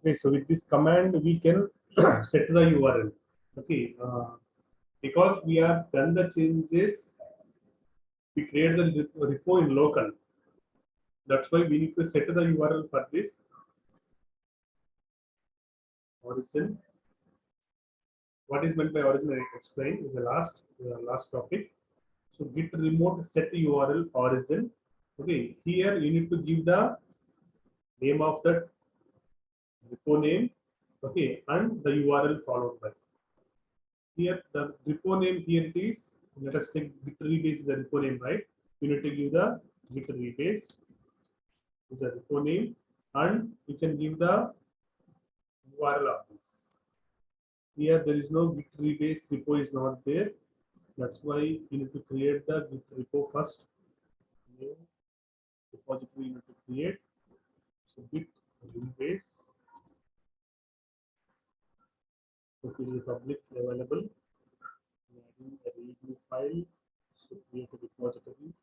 Okay, so with this command we can set the URL. Okay, because we have done the changes, we create the repo in local. That's why we need to set the URL for this origin. What is meant by origin I explain in the last topic. So git remote set URL origin. Okay, here you need to give the name of that repo name. Okay, and the URL followed by. Here the repo name, here it is. Let us take git rebase is the repo name, right? You need to give the git rebase is a repo name, and you can give the URL of this. Here there is no git rebase repo is not there. That's why you need to create the git repo first. New repository you need to create. So git rebase. So it is public available. Adding a readme file. So create a repository.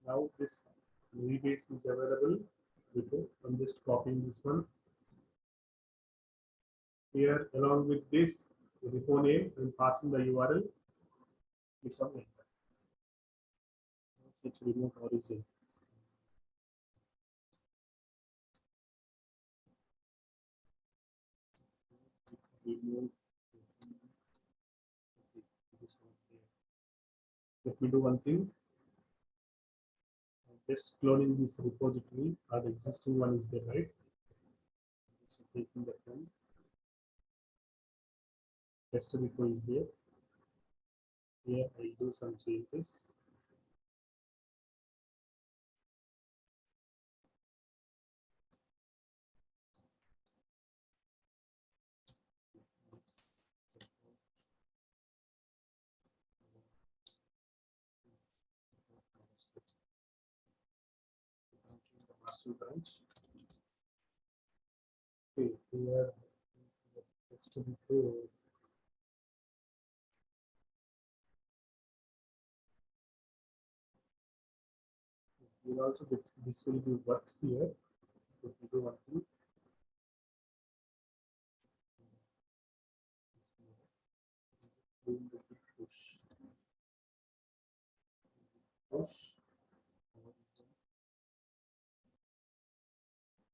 Now this rebase is available. I'm just copying this one. Here along with this repo name and passing the URL. Click on enter. Switch remote origin. Remove. Let me do one thing. I'm just cloning this repository. The existing one is there, right? So taking that one. Test repo is there. Here I do some changes. Master branch. Okay, here test repo. Will also get, this will be work here. Let me do one thing. Push.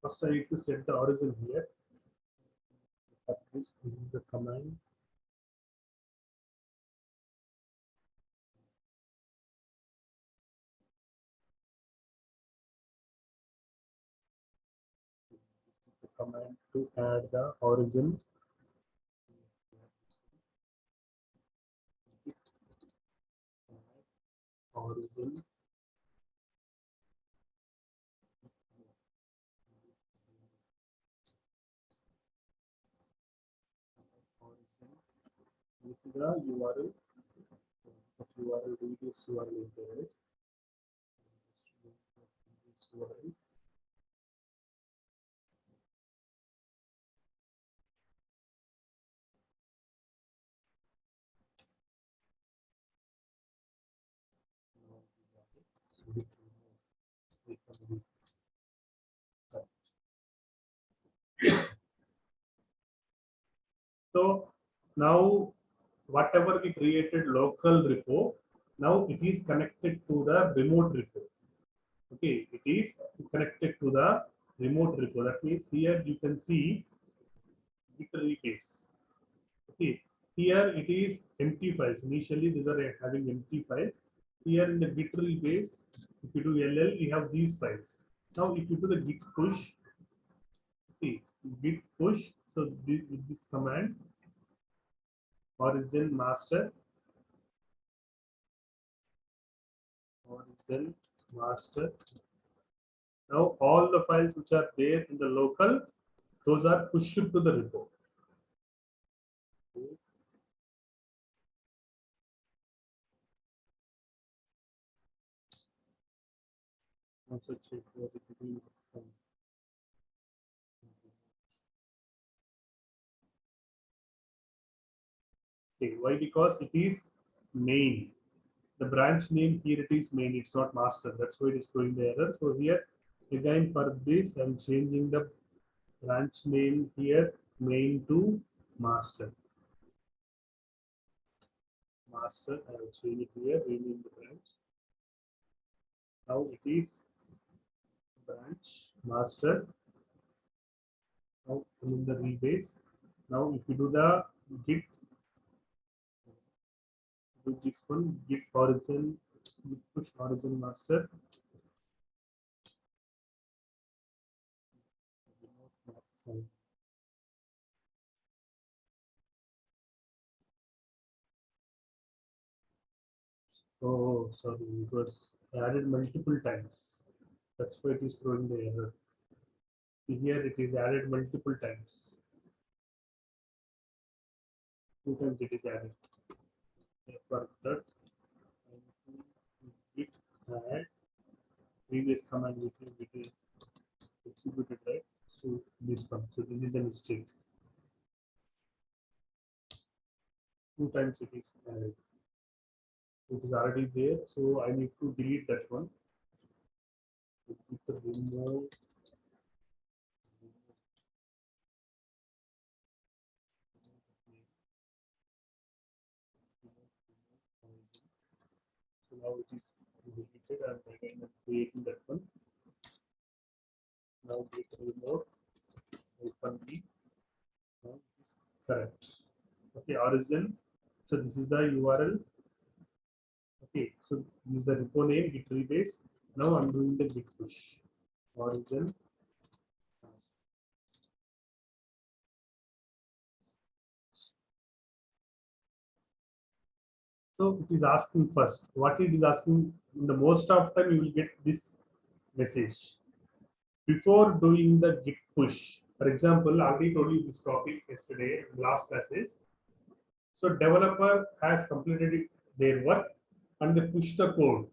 First I need to set the origin here. This is the command. This is the command to add the origin. Origin. With the URL. But URL this URL is there, right? This URL. So now whatever we created local repo, now it is connected to the remote repo. Okay, it is connected to the remote repo. That means here you can see git rebase. Okay, here it is empty files. Initially these are having empty files. Here in the git rebase, if you do ll, we have these files. Now if you do the git push, okay, git push. So with this command, origin master, origin master. Now all the files which are there in the local, those are pushed to the repo. Okay. Also check repository. Okay, why? Because it is main. The branch name here it is main. It's not master. That's why it is showing the error. So here Again for this, I'm changing the branch name here, main to master. Master, I will change it here, rename the branch. Now it is branch master. Now in the rebase. Now if you do the git, do this one, git origin, git push origin master. Oh, sorry, it was added multiple times. That's why it is throwing the error. Here it is added multiple times. 2 times it is added. For that, git add previous command which is executed, right? So this one. So this is a mistake. 2 times it is added. It is already there, so I need to delete that one. Remove. So now it is deleted and again I'm creating that one. Now git remote open the is correct. Okay, origin. So this is the URL. Okay, so this is the repo name git rebase. Now I'm doing the git push. Origin. So it is asking first. What it is asking, in the most of time you will get this message. Before doing the git push, for example, I already told you this topic yesterday, last classes. So developer has completed their work and they push the code,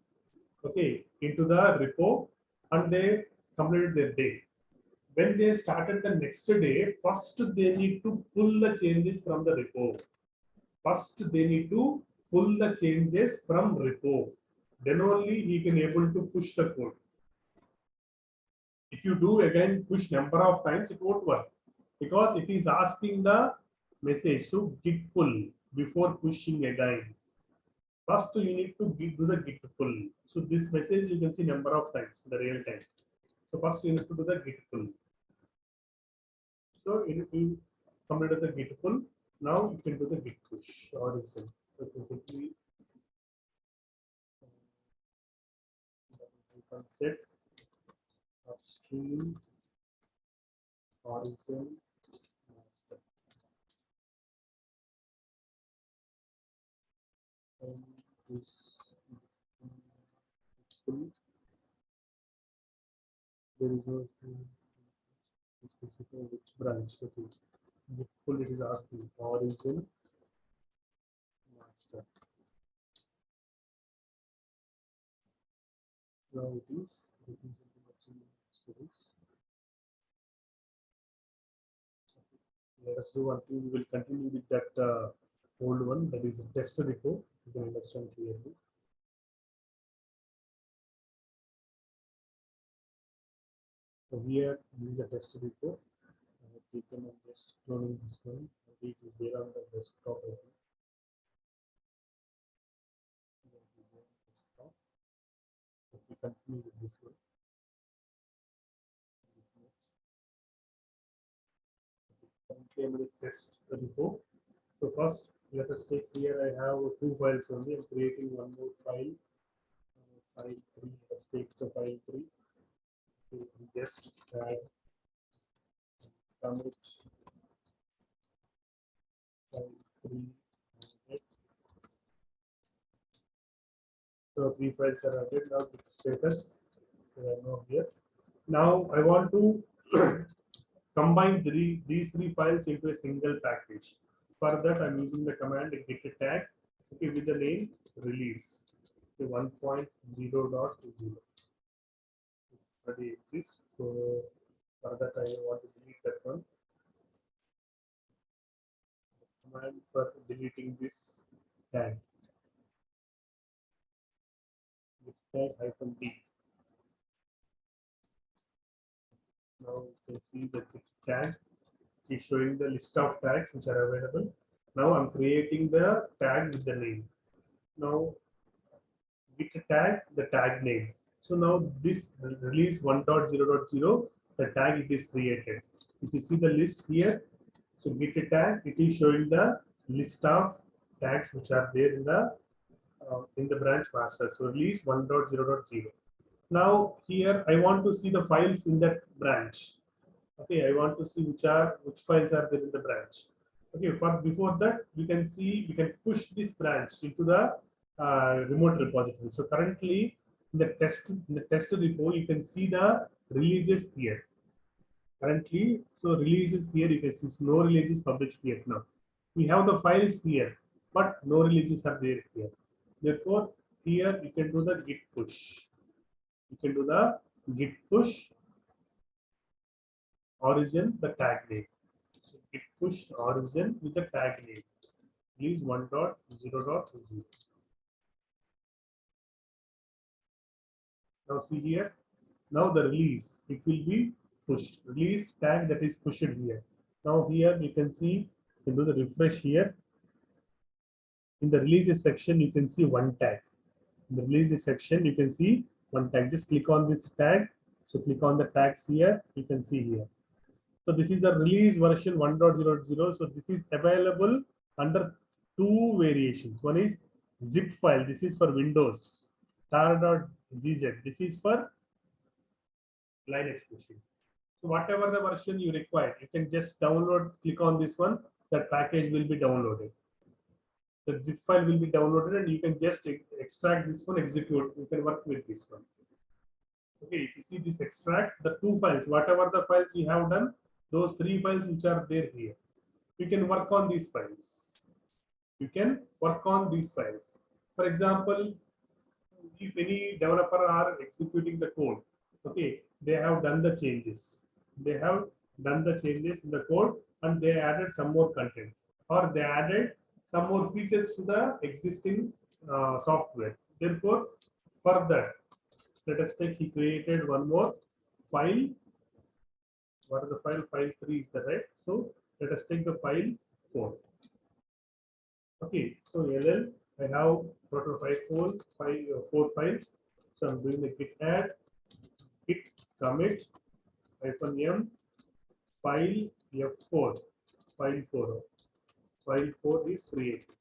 okay, into the repo and they completed their day. When they started the next day, first they need to pull the changes from the repo. First they need to pull the changes from repo. Then only he can able to push the code. If you do again push number of times, it won't work because it is asking the message to git pull before pushing again. First, you need to do the git pull. So this message you can see number of times in the real time. So first you need to do the git pull. So you complete the git pull. Now you can do the git push origin. So basically, you can set upstream origin master. And this pull, there is no specify which branch. Okay. Git pull, it is asking origin master. Now it is let us do one thing. We will continue with that old one, that is a test repo. You can understand clearly. So here, this is a test repo. I have taken and just cloning this one. It is there on the desktop. I think. Desktop. Let me continue with this one. Currently, I'm going to test the repo. So first, let us take here. I have 2 files only. I'm creating one more file. File 3. Let's take the file 3. Just add commit file 3. So 3 files are added. Now the status. There are no here. Now I want to combine these 3 files into a single package. For that, I'm using the command git tag, okay, with the name release, okay, 1.0.0. Already exists. So for that, I want to delete that one. Command for deleting this tag. Git tag -d. Now you can see the tag is showing the list of tags which are available. Now I'm creating the tag with the name. Now git tag the tag name. So now this release 1.0.0, the tag it is created. If you see the list here, so git tag it is showing the list of tags which are there in the branch master. So release 1.0.0. Now here I want to see the files in that branch. Okay, I want to see which files are there in the branch. Okay, but before that we can push this branch into the remote repository. So currently in the test repo you can see the releases here. Currently, so releases here you can see so no releases published yet now. We have the files here, but no releases are there here. Therefore, here you can do the git push. You can do the git push origin the tag name. So git push origin with the tag name. Release 1.0.0. Now see here. Now the release it will be pushed. Release tag that is pushed here. Now here you can see you can do the refresh here. In the releases section you can see one tag. In the releases section you can see one tag. Just click on this tag. So click on the tags here. You can see here. So this is a release version 1.0.0. So this is available under two variations. One is zip file. This is for Windows. tar.gz. This is for Linux machine. So whatever the version you require, you can just download, click on this one, that package will be downloaded. The zip file will be downloaded and you can just extract this one, execute. You can work with this one. Okay, if you see this extract, the two files, whatever the files you have done, those three files which are there here, you can work on these files. You can work on these files. For example, if any developer are executing the code, okay, they have done the changes. They have done the changes in the code and they added some more content or they added some more features to the existing software. Therefore, for that, let us take he created one more file. What is the file? File 3 is the right. So let us take the file 4. Okay, so LL, I have total four files. So I'm doing the git add, git commit -m file f4, file 4. File 4 is created.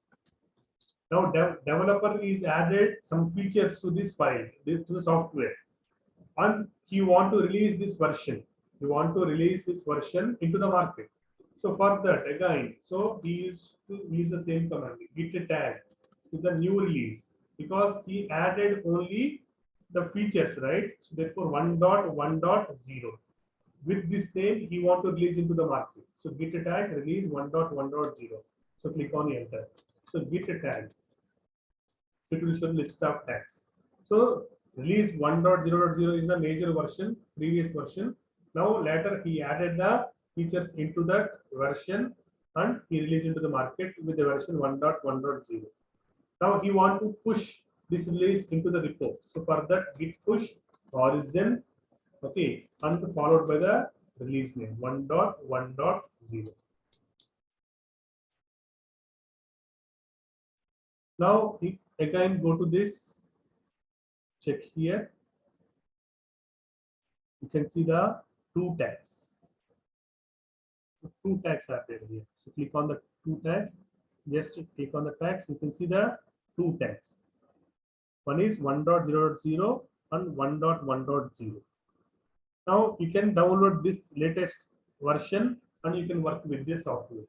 Now developer is added some features to this file, to the software, and he want to release this version. He want to release this version into the market. So for that again, so he is to use the same command git tag to the new release because he added only the features, right? So therefore 1.1.0. With this name, he want to release into the market. So git tag release 1.1.0. So click on enter. So git tag. So it will show the list of tags. So release 1.0.0 is the major version, previous version. Now later he added the features into that version and he released into the market with the version 1.1.0. Now he want to push this release into the repo. So for that git push origin, okay, and followed by the release name 1.1.0. Now again go to this, check here. You can see the two tags. So two tags are there here. So click on the two tags. Just click on the tags. You can see the two tags. One is 1.0.0 and 1.1.0. Now you can download this latest version and you can work with this software.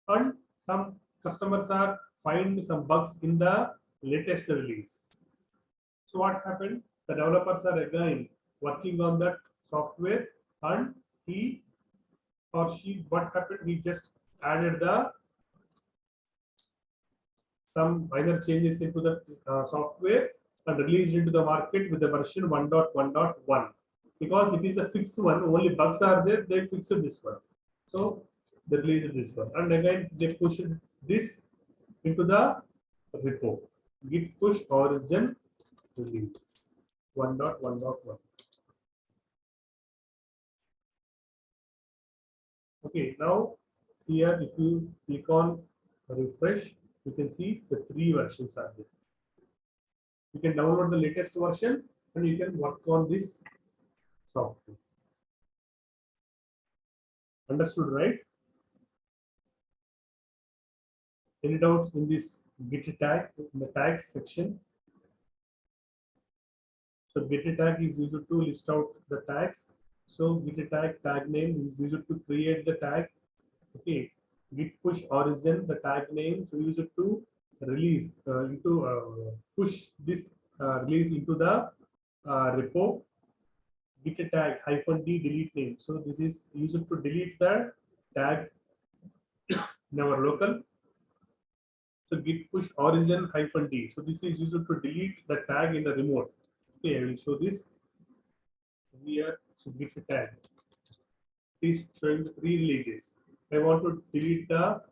And some customers are find some bugs in the latest release. So what happened? The developers are again working on that software and he or she, what happened? He just added the some minor changes into the software and released into the market with the version 1.1.1 because it is a fixed one. Only bugs are there. They fixed this one, so they released this one, and again they pushed this into the repo. Git push origin release 1.1.1. Okay, now here if you click on refresh, you can see the 3 versions are there. You can download the latest version and you can work on this software. Understood, right? Any doubts in this git tag in the tags section? So git tag is used to list out the tags. So git tag name is used to create the tag. Okay, git push origin, the tag name, so use it to release push this release into the repo. Git tag -d delete name, so this is used to delete the tag in our local. So git push origin -d, so this is used to delete the tag in the remote. Okay, I will show this here. So git tag is showing the 3 releases. I want to delete the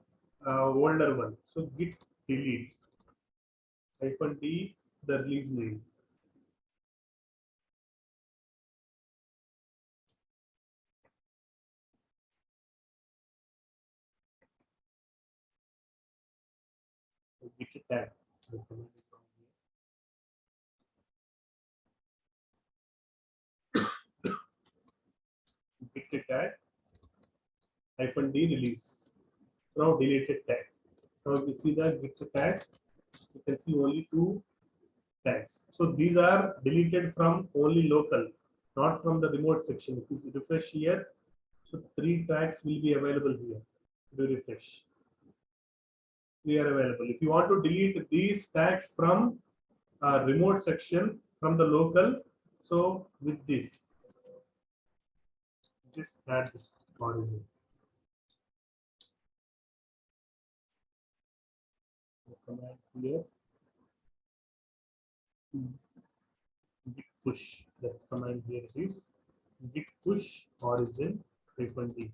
older one, so git delete -d the release name. So git tag. Git tag -d release. Now deleted tag. Now if you see the git tag, you can see only 2 tags. So these are deleted from only local, not from the remote section. If you refresh here, so 3 tags will be available here. Do refresh. They are available. If you want to delete these tags from remote section from the local, so with this, just add this origin. The command here, git push. The command here is git push origin -d.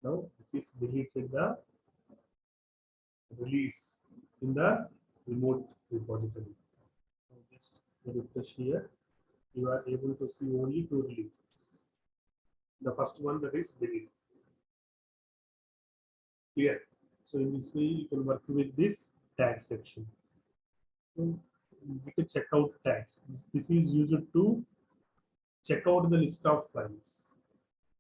Now this is deleted the release in the remote repository. So just refresh here. You are able to see only 2 releases. The first one, that is delete. Clear. So in this way you can work with this tag section. So we can check out tags. This is used to check out the list of files.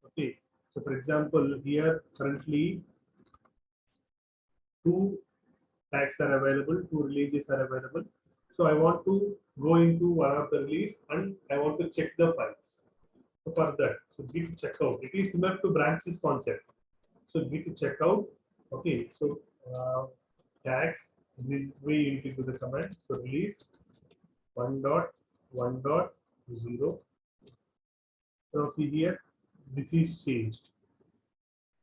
Okay. So for example, here currently 2 tags are available, 2 releases are available. So I want to go into one of the release and I want to check the files. So for that, so git checkout. It is similar to branches concept. So git checkout. Okay, so tags this way into the command. So release 1.1.0. Now see here, this is changed.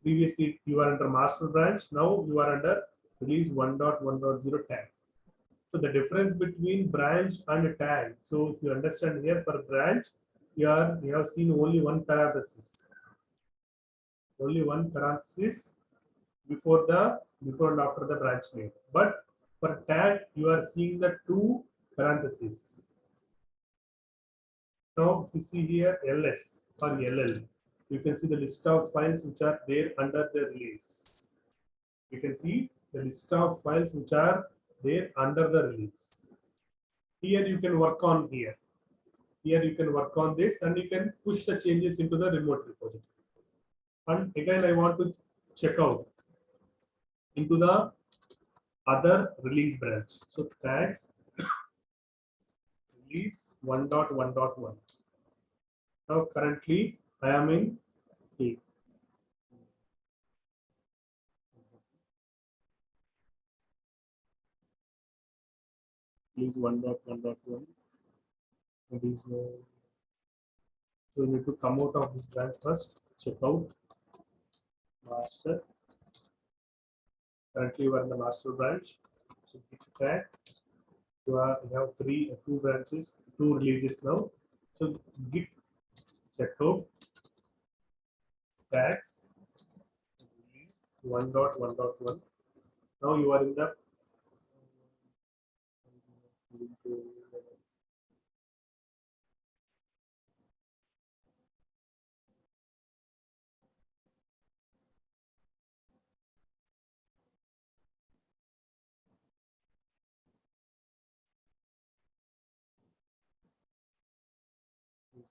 Previously you are under master branch. Now you are under release 1.1.0 tag. So the difference between branch and tag. So if you understand here, for branch, you have seen only one parenthesis. Only one parenthesis before and after the branch name. But for tag, you are seeing the 2 parentheses. Now if you see here ls or ll, you can see the list of files which are there under the release. You can see the list of files which are there under the release. Here you can work on here. Here you can work on this and you can push the changes into the remote repository. And again, I want to check out into the other release branch. So tags release 1.1.1. Now currently I am in A. Release 1.1.1. So you need to come out of this branch first. Check out master. Currently you are in the master branch. So git tag. You have 2 branches, 2 releases now. So git checkout tags release 1.1.1. Now you are in the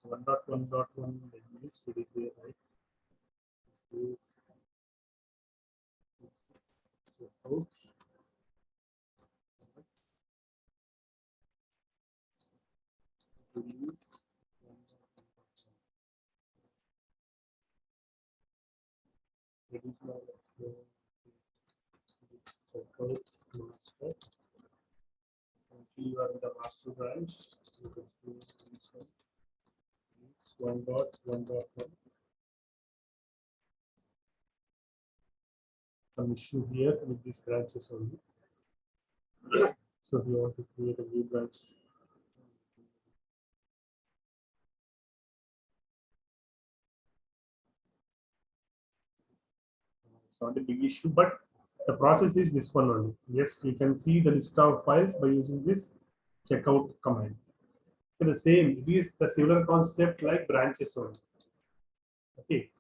So 1.1.1 exists, it is there, right? So out. Release. It is now checkout master. You are in the master branch. You can do this one. It's 1.1.1. Some issue here with these branches only. So if you want to create a new branch, it's not a big issue, but the process is this one only. Yes, you can see the list of files by using this checkout command. The same, it is the similar concept like branches only. Okay,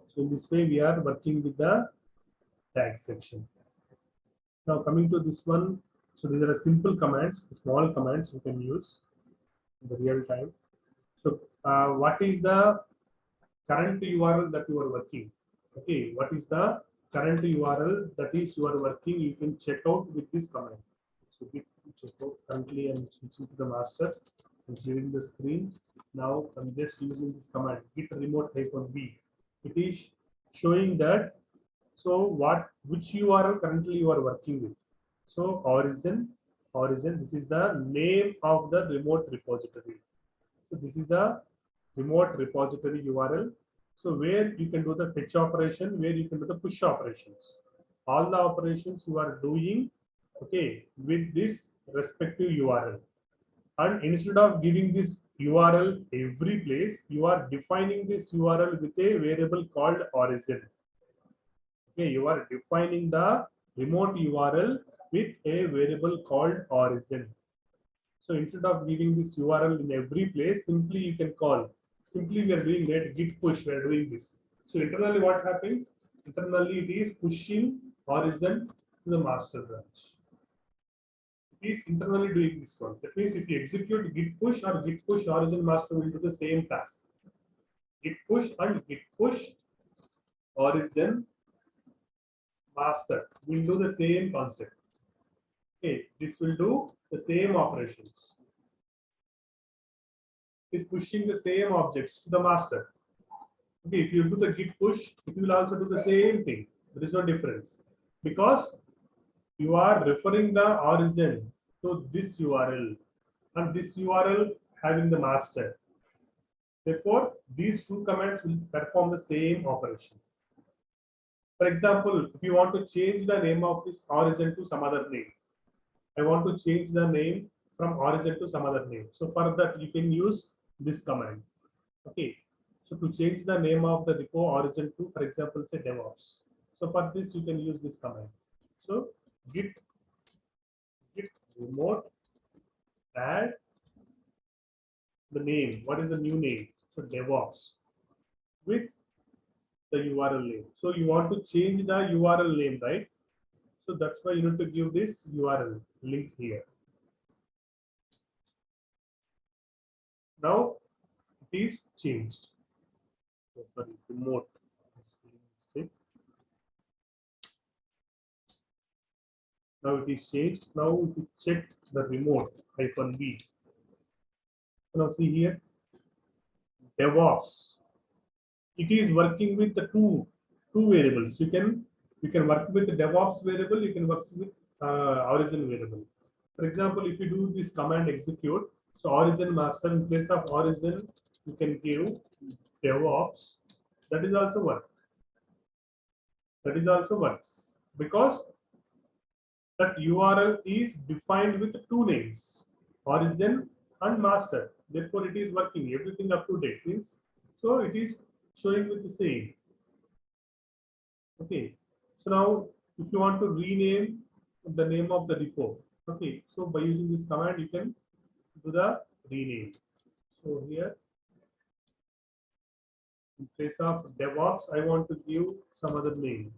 so in this way we are working with the tag section. Now coming to this one, so these are simple commands, small commands you can use in the real time. So what is the current URL that you are working? Okay, what is the current URL that is you are working? You can check out with this command. So git check out. Currently I'm switching to the master and clearing the screen. Now I'm just using this command git remote -v. It is showing that which URL currently you are working with. So origin, this is the name of the remote repository. So this is a remote repository URL. So where you can do the fetch operation, where you can do the push operations. All the operations you are doing, okay, with this respective URL. And instead of giving this URL every place, you are defining this URL with a variable called origin. Okay, you are defining the remote URL with a variable called origin. So instead of giving this URL in every place, simply you can call. Simply we are doing git push, we are doing this. So internally what happened? Internally it is pushing origin to the master branch. It is internally doing this one. That means if you execute git push or git push origin master will do the same task. Git push and git push origin master will do the same concept. Okay, this will do the same operations. Is pushing the same objects to the master. Okay, if you do the git push, it will also do the same thing. There is no difference because you are referring the origin to this URL and this URL having the master. Therefore, these two commands will perform the same operation. For example, if you want to change the name of this origin to some other name, I want to change the name from origin to some other name. So for that, you can use this command. Okay. So to change the name of the repo origin to, for example, say DevOps. So for this, you can use this command. So git remote add the name. What is the new name? So DevOps with the URL name. So you want to change the URL name, right? So that's why you need to give this URL link here. Now it is changed. So sorry, remote. Now it is changed. Now if you check the remote -v. Now see here, DevOps. It is working with the two variables. You can work with the DevOps variable. You can work with origin variable. For example, if you do this command execute, so origin master in place of origin, you can give DevOps. That is also work. That is also works because that URL is defined with two names, origin and master. Therefore, it is working. Everything up to date means so it is showing with the same. Okay. So now, if you want to rename the name of the repo, okay. So by using this command, you can do the rename. So here, in place of DevOps, I want to give some other name.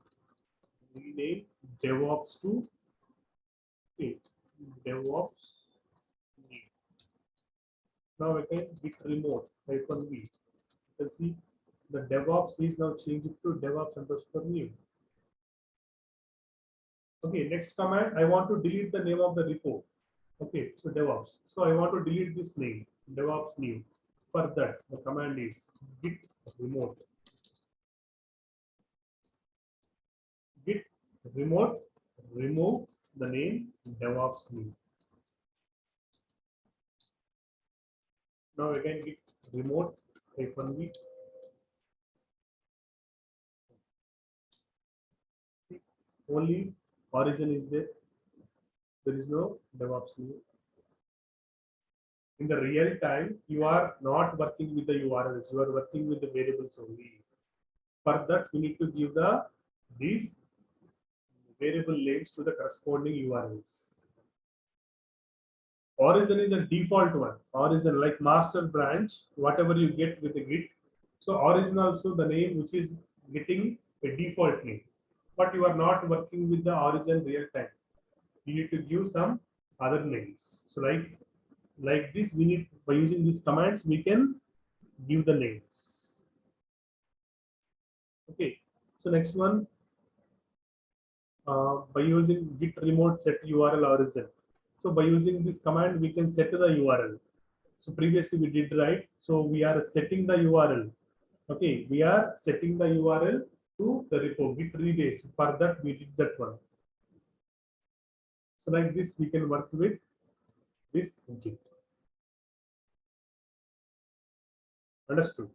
Rename DevOps to DevOps. Now I can git remote. -v. You can see the DevOps is now changed to DevOps underscore new. Okay, next command, I want to delete the name of the repo. Okay, so DevOps. So I want to delete this name, DevOps new. For that, the command is git remote. Git remote, remove the name DevOps new. Now again git remote -v. Only origin is there. There is no DevOps new. In the real time, you are not working with the URLs. You are working with the variables only. For that, we need to give these variable names to the corresponding URLs. Origin is a default one. Origin, like master branch, whatever you get with the Git. So origin also the name which is getting a default name. But you are not working with the origin real time. You need to give some other names. So like this, we need, by using these commands, we can give the names. Okay. So next one, by using git remote set URL origin. So by using this command, we can set the URL. So previously we did right. So we are setting the URL. Okay, we are setting the URL to the repo git rebase. For that we did that one. So like this, we can work with this git. Understood?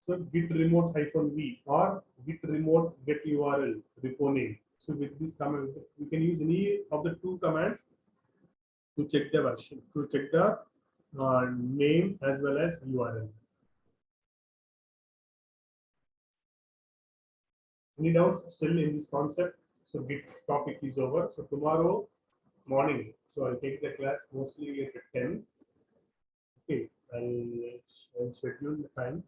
So git remote -v or git remote get URL repo name. So with this command, we can use any of the two commands to check the version, to check the name as well as URL. Any doubts still in this concept? So Git topic is over. So tomorrow morning, so I'll take the class mostly at 10. Okay, I'll schedule the time.